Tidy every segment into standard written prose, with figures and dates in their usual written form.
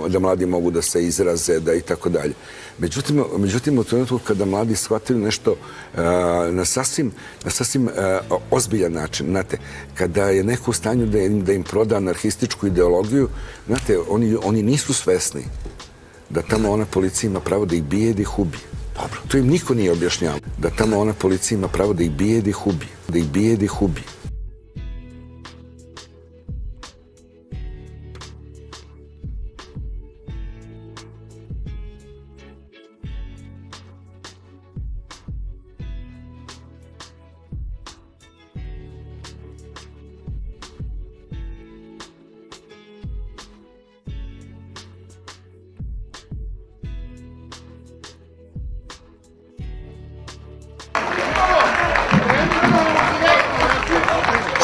da mladi mogu da se izraze, da i tako dalje. Međutim, u trenutku kada mladi shvataju nešto na sasvim ozbiljan način, znate, kada je neko u stanju da im proda anarhističku ideologiju, znate, oni nisu svesni da tamo ona policija ima pravo da ih bije i da ih ubije. Dobro. To im niko nije objašnjavao. Da tamo ona policija ima pravo da ih bije i da ih ubije. Da ih bije i da ih ubije.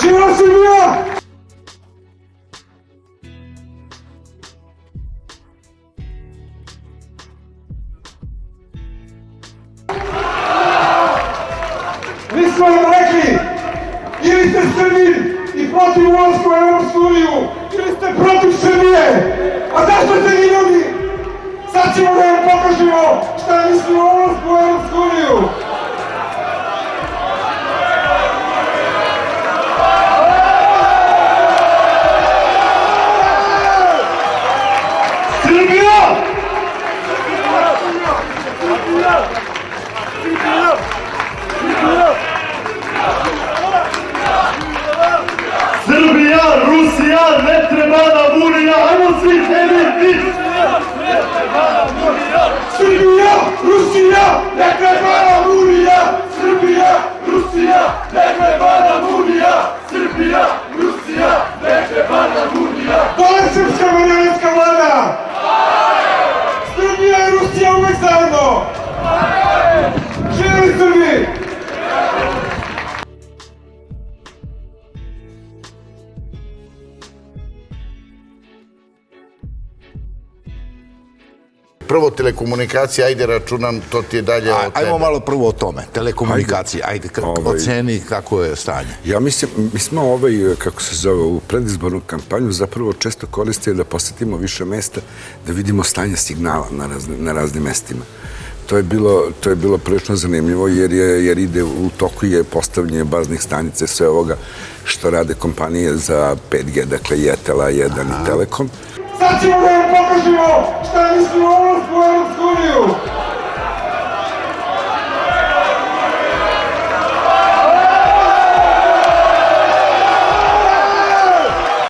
Živela Srbija! Mi smo im rekli, ili ste Srbi i protiv ulaska u Evropsku uniju, ili ste protiv Srbije. A zašto ste vi ljudi? Sad ćemo da vam pokažemo šta mislimo o ulasku u Evropsku uniju. Srbija, Rusija, ne treba nam unija, ajmo svi tebi! Srbija, Rusija, ne treba nam unija! Srbija, Rusija, ne treba nam unija! Srbija, Rusija, ne treba nam unija! Dole srpska marionetska vlada! Srbija i Rusija uvek zajedno! Živeli Srbi! Prvo telekomunikacija, ajde računam, to ti je dalje od tebe. Ajmo malo prvo o tome, telekomunikacije, ajde, oceni kako je stanje. Ja mislim, mi smo kako se zove, u predizbornu kampanju zapravo često koristili da posjetimo više mesta, da vidimo stanje signala na raznim mestima. To je bilo prilično zanimljivo jer ide u toku je postavljanje baznih stanica sve ovoga što rade kompanije za 5G, dakle Jetela, 1 i Telekom. Sad ćemo da vam pokažemo šta mislimo o ulasku u Evropsku uniju.